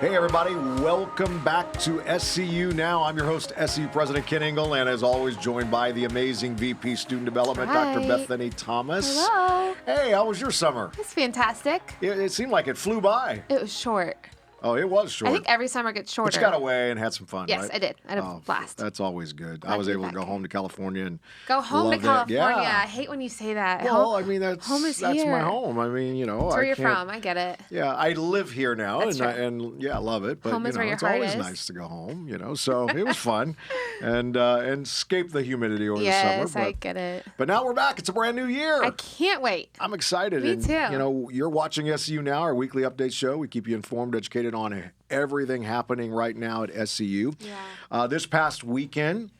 Hey, everybody. Welcome back to SEU Now. I'm your host, SEU President Ken Engel, and as always, joined by the amazing VP Student Development, Dr. Hi. Bethany Thomas. Hello. Hey, how was your summer? It's fantastic. It seemed like it flew by. It was short. Oh, it was short. I think every summer gets shorter. But you got away and had some fun, Yes, right? I did. I had a blast. That's always good. Glad I was to be able to back. go home to California and Go home to loved it. California. Yeah. I hate when you say that. Well, home, I mean, that's home is my here. home. I mean, you know, That's where I you're can't- from. I get it. Yeah, I live here now, That's true. and yeah, I love it. But Home you is know, where your it's heart always is. nice to go home. You know, so it was fun, and escape the humidity over Yes, the summer. I get it. But now we're back. It's a brand new year. I can't wait. I'm excited. Me and, too. You know, you're watching SEU Now, our weekly update show. We keep you informed, educated on everything happening right now at SEU. Yeah. This past weekend,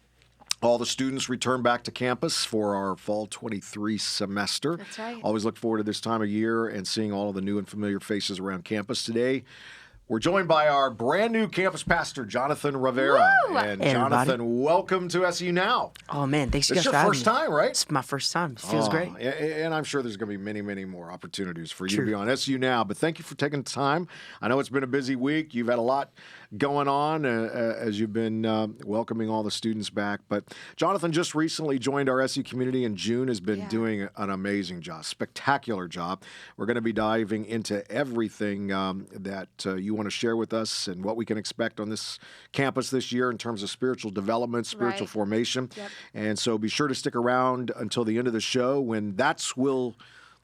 all the students returned back to campus for our fall 23 semester. That's right. Always look forward to this time of year and seeing all of the new and familiar faces around campus today. We're joined by our brand new campus pastor, Jonathan Rivera. Woo! And Hey, Jonathan, everybody. welcome to SEU Now. Oh man, thanks It's guys your for having first me. time, right? It's my first time. It feels great. And I'm sure there's going to be many, many more opportunities for you to True. be on SU Now. But thank you for taking the time. I know it's been a busy week. You've had a lot going on as you've been welcoming all the students back. But Jonathan just recently joined our SU community in June, has been Yeah. doing an amazing job, spectacular job. We're going to be diving into everything that you want to share with us and what we can expect on this campus this year in terms of spiritual development, spiritual Right. formation. Yep. And so be sure to stick around until the end of the show when we'll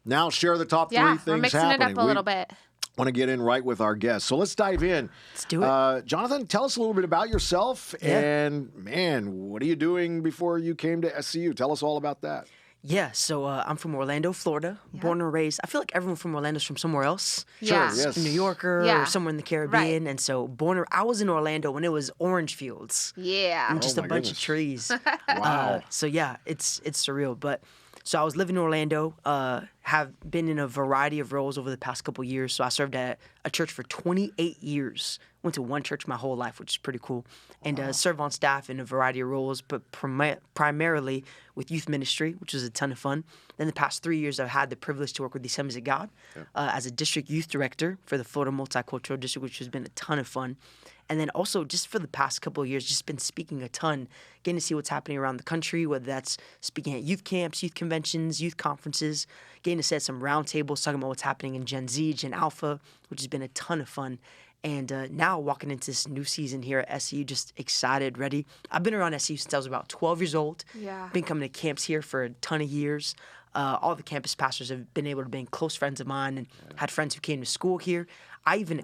now share the top Yeah, three things we're mixing happening. it up a little bit. Want to get in right with our guests. So let's dive in. Let's do it. Jonathan, tell us a little bit about yourself. Yeah. And man, what are you doing before you came to SCU? Tell us all about that. Yeah, so I'm from Orlando, Florida, born and raised. I feel like everyone from Orlando's from somewhere else. Yeah. yes. A New Yorker Yeah. or somewhere in the Caribbean. And so I was in Orlando when it was orange fields. Yeah. And just Oh, a my bunch goodness. of trees. Wow. So yeah, it's surreal. But so I was living in Orlando, have been in a variety of roles over the past couple years. So I served at a church for 28 years. Went to one church my whole life, which is pretty cool. And serve on staff in a variety of roles, but primarily with youth ministry, which was a ton of fun. Then the past 3 years, I've had the privilege to work with the Assemblies of God as a district youth director for the Florida Multicultural District, which has been a ton of fun. And then also just for the past couple of years, just been speaking a ton, getting to see what's happening around the country, whether that's speaking at youth camps, youth conventions, youth conferences, getting to sit at some roundtables, talking about what's happening in Gen Z, Gen Alpha, which has been a ton of fun. And now walking into this new season here at SEU, just excited, ready. I've been around SEU since I was about 12 years old. Yeah. Been coming to camps here for a ton of years. All the campus pastors have been able to be close friends of mine and had friends who came to school here.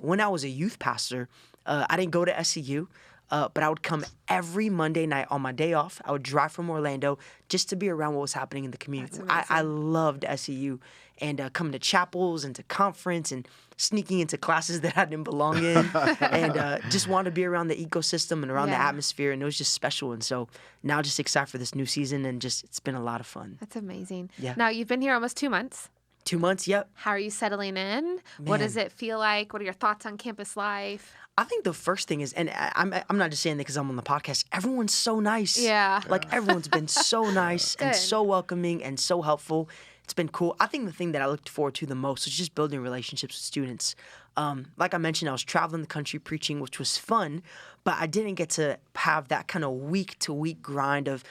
When I was a youth pastor, I didn't go to SEU, but I would come every Monday night on my day off. I would drive from Orlando just to be around what was happening in the community. That's I loved SEU and coming to chapels and to conference and sneaking into classes that I didn't belong in and just wanted to be around the ecosystem and around the Yeah. atmosphere, and it was just special. And so now just excited for this new season, and just it's been a lot of fun. That's amazing. Yeah. Now, you've been here almost 2 months. 2 months, yep. How are you settling in? What does Man. it feel like? What are your thoughts on campus life? I think the first thing is, and I'm not just saying that because I'm on the podcast, everyone's so nice. Yeah. Like everyone's been so nice and Good. so welcoming and so helpful. It's been cool. I think the thing that I looked forward to the most was just building relationships with students. Like I mentioned, I was traveling the country preaching, which was fun, but I didn't get to have that kind of week-to-week grind of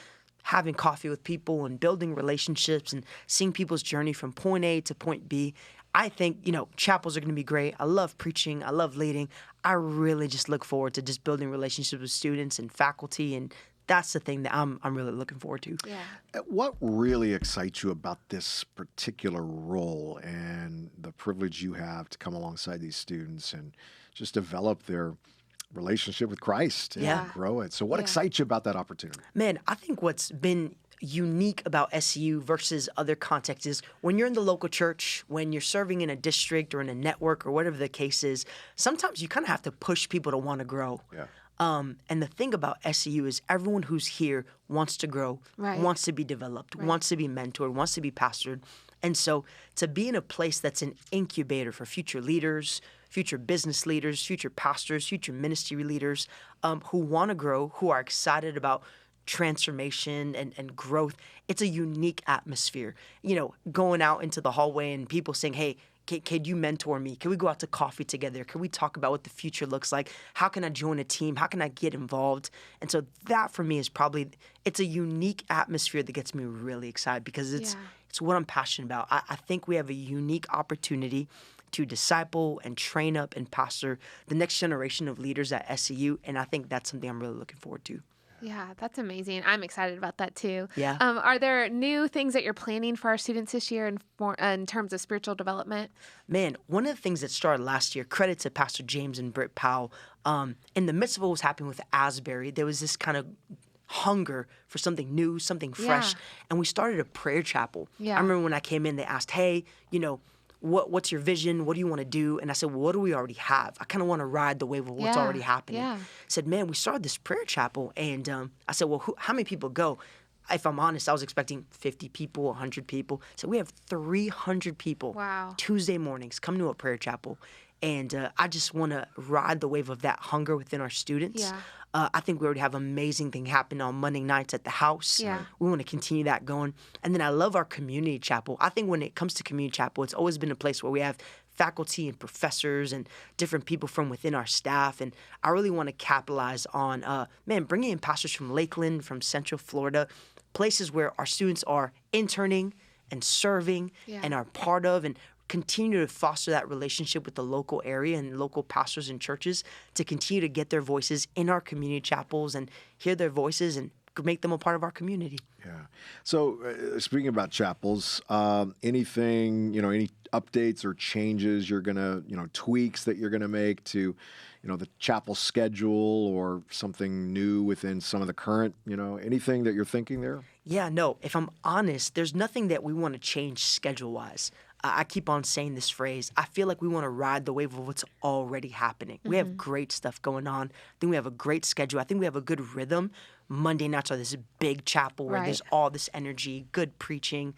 having coffee with people and building relationships and seeing people's journey from point A to point B. I think, chapels are going to be great. I love preaching. I love leading. I really just look forward to just building relationships with students and faculty, and that's the thing that I'm really looking forward to. Yeah. What really excites you about this particular role and the privilege you have to come alongside these students and just develop their relationship with Christ and Yeah. grow it? So what Yeah. excites you about that opportunity? Man, I think what's been unique about SEU versus other contexts is when you're in the local church, when you're serving in a district or in a network or whatever the case is, sometimes you kind of have to push people to want to grow. Yeah. And the thing about SEU is everyone who's here wants to grow, Right. wants to be developed, wants to be mentored, wants to be pastored. And so to be in a place that's an incubator for future leaders, future business leaders, future pastors, future ministry leaders who want to grow, who are excited about transformation and growth, it's a unique atmosphere. Going out into the hallway and people saying, hey, Can you mentor me? Can we go out to coffee together? Can we talk about what the future looks like? How can I join a team? How can I get involved? And so that for me is probably, it's a unique atmosphere that gets me really excited because it's what I'm passionate about. I think we have a unique opportunity to disciple and train up and pastor the next generation of leaders at SEU. And I think that's something I'm really looking forward to. Yeah, that's amazing. I'm excited about that too. Yeah. Are there new things that you're planning for our students this year in terms of spiritual development? Man, one of the things that started last year, credit to Pastor James and Britt Powell, in the midst of what was happening with Asbury, there was this kind of hunger for something new, something fresh. And we started a prayer chapel. Yeah. I remember when I came in, they asked, hey, what's your vision? What do you want to do? And I said, well, what do we already have? I kind of want to ride the wave of what's already happening. Yeah. I said, man, we started this prayer chapel. And I said, well, how many people go? If I'm honest, I was expecting 50 people, 100 people. So we have 300 people Tuesday mornings come to a prayer chapel. And I just want to ride the wave of that hunger within our students. Yeah. I think we already have amazing thing happening on Monday nights at the house. Yeah. We want to continue that going. And then I love our community chapel. I think when it comes to community chapel, it's always been a place where we have faculty and professors and different people from within our staff. And I really want to capitalize on, bringing in pastors from Lakeland, from Central Florida, places where our students are interning and serving and are part of and continue to foster that relationship with the local area and local pastors and churches to continue to get their voices in our community chapels and hear their voices and make them a part of our community. Yeah. So speaking about chapels, anything, any updates or changes you're going to, tweaks that you're going to make to, the chapel schedule or something new within some of the current, anything that you're thinking there? Yeah, no, if I'm honest, there's nothing that we want to change schedule-wise. I keep on saying this phrase. I feel like we want to ride the wave of what's already happening. We have great stuff going on. I think we have a great schedule. I think we have a good rhythm. Monday nights are this big chapel where there's all this energy, good preaching.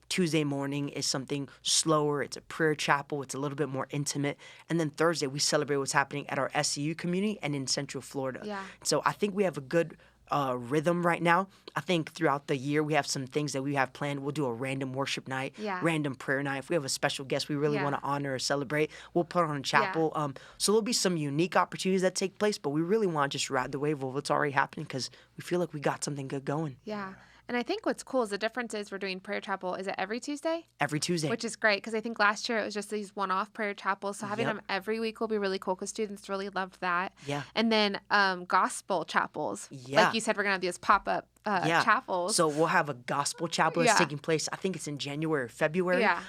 Tuesday morning is something slower. It's a prayer chapel. It's a little bit more intimate. And then Thursday, we celebrate what's happening at our SEU community and in Central Florida. Yeah. So I think we have a good rhythm right now. I think throughout the year we have some things that we have planned. We'll do a random worship night, random prayer night. If we have a special guest we really want to honor or celebrate, we'll put on a chapel. So there'll be some unique opportunities that take place, but we really want to just ride the wave of what's already happening because we feel like we got something good going. Yeah. And I think what's cool is the difference is we're doing prayer chapel. Is it every Tuesday? Every Tuesday. Which is great because I think last year it was just these one-off prayer chapels. So having them every week will be really cool because students really loved that. Yeah. And then gospel chapels. Yeah. Like you said, we're going to have these pop-up chapels. So we'll have a gospel chapel that's taking place, I think it's in January or February. Yeah.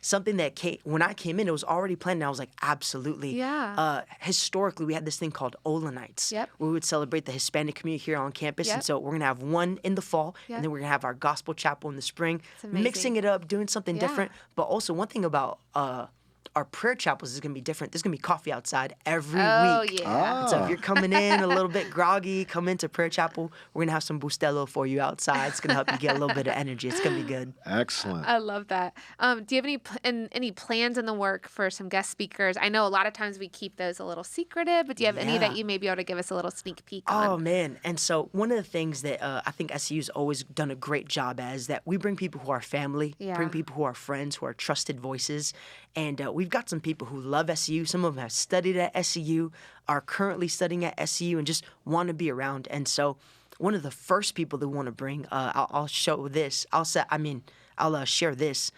Something that when I came in, it was already planned, and I was like, absolutely. Yeah. Historically, we had this thing called Ola Nights, Yep. where we would celebrate the Hispanic community here on campus. Yep. And so we're going to have one in the fall, Yep. and then we're going to have our gospel chapel in the spring, amazing. mixing it up, doing something different. But also, one thing about our prayer chapels is going to be different. There's going to be coffee outside every week. Yeah. So if you're coming in a little bit groggy, come into prayer chapel. We're going to have some Bustelo for you outside. It's going to help you get a little bit of energy. It's going to be good. Excellent. I love that. Do you have any plans in the work for some guest speakers? I know a lot of times we keep those a little secretive, but do you have any that you may be able to give us a little sneak peek on? Oh, man. And so one of the things that I think SEU's always done a great job at is that we bring people who are family, bring people who are friends, who are trusted voices. And we've got some people who love SEU. Some of them have studied at SEU, are currently studying at SEU, and just want to be around. And so one of the first people that we want to bring, I'll show this. I'll share this.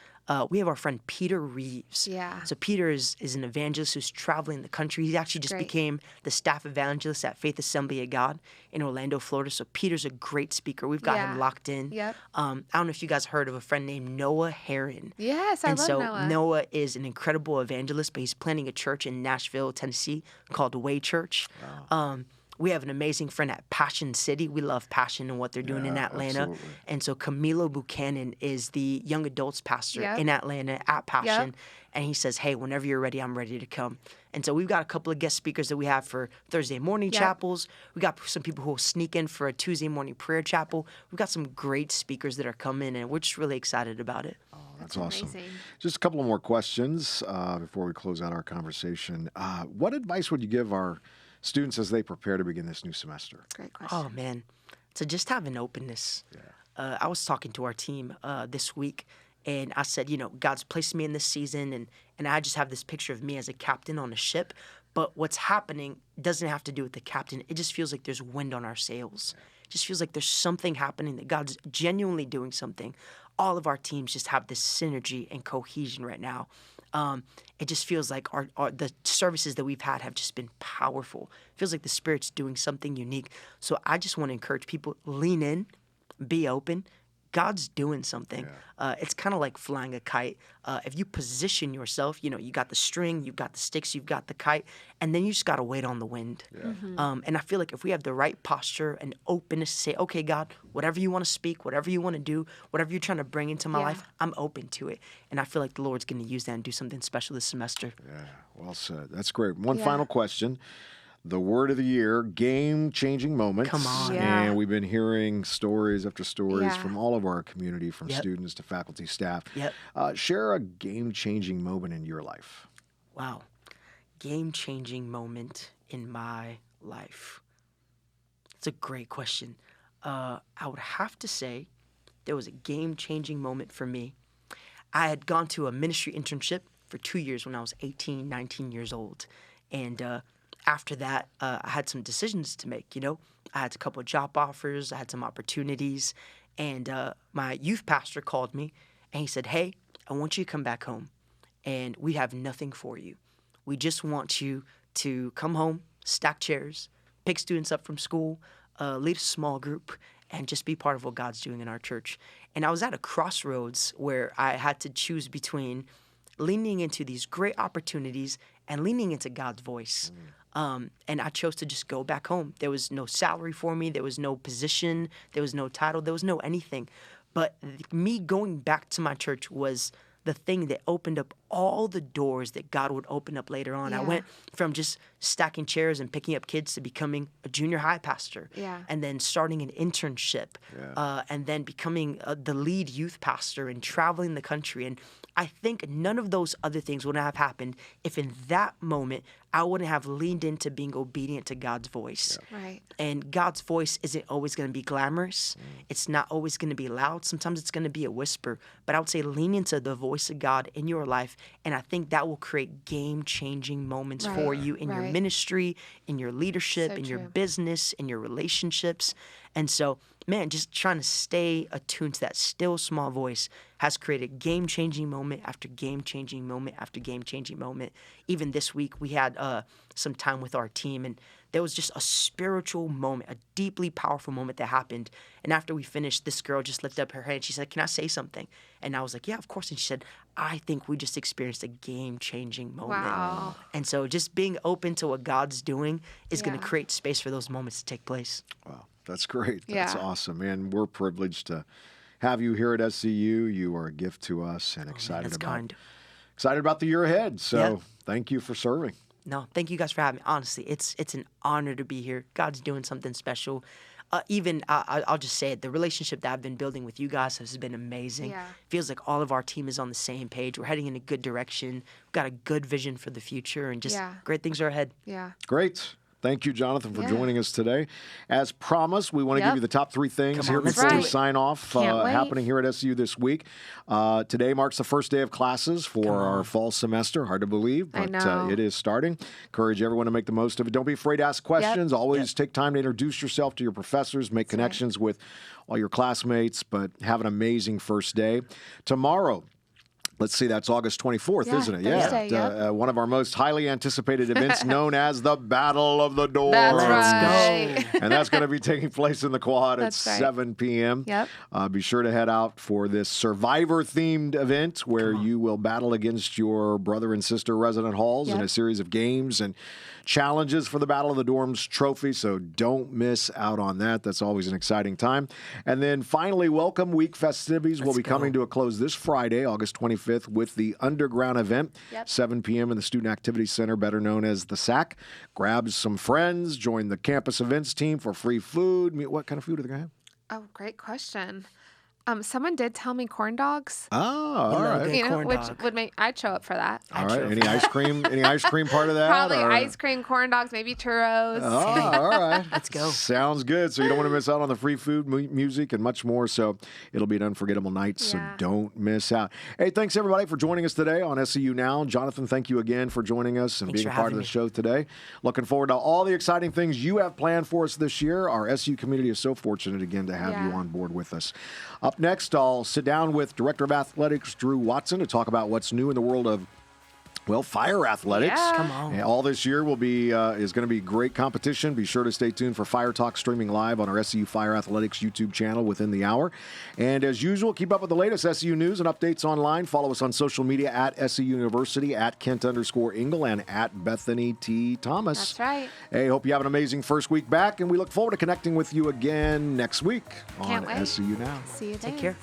We have our friend Peter Reeves. Yeah. So Peter is an evangelist who's traveling the country. He actually just became the staff evangelist at Faith Assembly of God in Orlando, Florida. So Peter's a great speaker. We've got him locked in. Yep. I don't know if you guys heard of a friend named Noah Herron. Yes, I love Noah. And so Noah is an incredible evangelist, but he's planning a church in Nashville, Tennessee called Way Church. Wow. We have an amazing friend at Passion City. We love Passion and what they're doing in Atlanta. Absolutely. And so Camilo Buchanan is the young adults pastor in Atlanta at Passion. And he says, hey, whenever you're ready, I'm ready to come. And so we've got a couple of guest speakers that we have for Thursday morning chapels. We got some people who will sneak in for a Tuesday morning prayer chapel. We've got some great speakers that are coming, and we're just really excited about it. Oh, that's awesome. Amazing. Just a couple of more questions before we close out our conversation. What advice would you give our students as they prepare to begin this new semester? Great question. Oh, man. So just have an openness. I was talking to our team this week, And I said, God's placed me in this season, and I just have this picture of me as a captain on a ship. But what's happening doesn't have to do with the captain. It just feels like there's wind on our sails. It just feels like there's something happening, that God's genuinely doing something. All of our teams just have this synergy and cohesion right now. It just feels like the services that we've had have just been powerful. It feels like the Spirit's doing something unique. So I just want to encourage people, lean in, be open. God's doing something. It's kind of like flying a kite. If you position yourself, you got the string, you've got the sticks, you've got the kite, and then you just got to wait on the wind. And I feel like if we have the right posture and openness to say, okay, God, whatever you want to speak, whatever you want to do, whatever you're trying to bring into my life, I'm open to it. And I feel like the Lord's going to use that and do something special this semester. Yeah, well said. That's great. One final question. The word of the year, game-changing moments. Come on. Yeah. And we've been hearing stories after stories from all of our community, from students to faculty, staff. Share a game-changing moment in your life. Wow. Game-changing moment in my life. It's a great question. I would have to say there was a game-changing moment for me. I had gone to a ministry internship for 2 years when I was 18, 19 years old. And after that, I had some decisions to make, I had a couple of job offers, I had some opportunities, and my youth pastor called me, and he said, hey, I want you to come back home, and we have nothing for you. We just want you to come home, stack chairs, pick students up from school, lead a small group, and just be part of what God's doing in our church. And I was at a crossroads where I had to choose between leaning into these great opportunities and leaning into God's voice. And I chose to just go back home. There was no salary for me. There was no position. There was no title. There was no anything. But me going back to my church was the thing that opened up all the doors that God would open up later on. I went from just stacking chairs and picking up kids to becoming a junior high pastor. And then starting an internship. And then becoming the lead youth pastor and traveling the country. And I think none of those other things would have happened if in that moment I wouldn't have leaned into being obedient to God's voice. Right. And God's voice isn't always going to be glamorous. It's not always going to be loud. Sometimes it's going to be a whisper. But I would say lean into the voice of God in your life, and I think that will create game-changing moments for you in your ministry, in your leadership, in your business, in your relationships. And so, man, just trying to stay attuned to that still small voice has created game-changing moment after game-changing moment after game-changing moment. Even this week, we had some time with our team, and there was just a spiritual moment, a deeply powerful moment that happened. And after we finished, this girl just lifted up her hand. She said, "Can I say something?" And I was like, "Yeah, of course." And she said, "I think we just experienced a game-changing moment." Wow. And so just being open to what God's doing is going to create space for those moments to take place. Wow, that's great. That's awesome, man. We're privileged to have you here at SEU. You are a gift to us, and excited about the year ahead. So thank you for serving. No, thank you guys for having me. Honestly, it's an honor to be here. God's doing something special. I'll just say it, the relationship that I've been building with you guys has been amazing. Feels like all of our team is on the same page. We're heading in a good direction. We've got a good vision for the future, and just great things are ahead. Great. Thank you, Jonathan, for joining us today. As promised, we want to give you the top 3 things here before we sign off happening here at SEU this week. Today marks the first day of classes for our fall semester. Hard to believe, but it is starting. Encourage everyone to make the most of it. Don't be afraid to ask questions. Always take time to introduce yourself to your professors, make connections with all your classmates, but have an amazing first day. Tomorrow, let's see, that's August 24th, isn't it? Thursday, one of our most highly anticipated events known as the Battle of the Doors. That's right. And that's going to be taking place in the quad at 7 p.m. Be sure to head out for this Survivor-themed event where you will battle against your brother and sister resident halls in a series of games and challenges for the Battle of the Dorms trophy, so don't miss out on that. That's always an exciting time. And then finally, Welcome Week festivities will be coming to a close this Friday, August 25th, with the Underground event, 7 p.m. in the Student Activity Center, better known as the SAC. Grab some friends, join the campus events team for free food. What kind of food are they going to have? Oh, great question. Someone did tell me corn dogs. Oh, all love right. good corn Which dog. would make I'd show up for that. All right. Any ice cream? Any ice cream part of that? Probably or- ice cream, corn dogs, maybe churros. Oh, all right. Let's go. Sounds good. So you don't want to miss out on the free food, music, and much more. So it'll be an unforgettable night. So Yeah. don't miss out. Hey, thanks everybody for joining us today on SEU Now. Jonathan, thank you again for joining us and Thanks being for a part of having the me. show today. Looking forward to all the exciting things you have planned for us this year. Our SEU community is so fortunate again to have you Yeah. on board with us. Up next, I'll sit down with Director of Athletics Drew Watson to talk about what's new in the world of fire athletics. Yeah. Come on. And all this year will be is going to be great competition. Be sure to stay tuned for Fire Talk streaming live on our SEU Fire Athletics YouTube channel within the hour. And as usual, keep up with the latest SEU news and updates online. Follow us on social media at SEU University, at Kent_Ingle, and at Bethany T. Thomas. That's right. Hey, hope you have an amazing first week back, and we look forward to connecting with you again next week Can't on wait. SEU Now. See you Take then. care.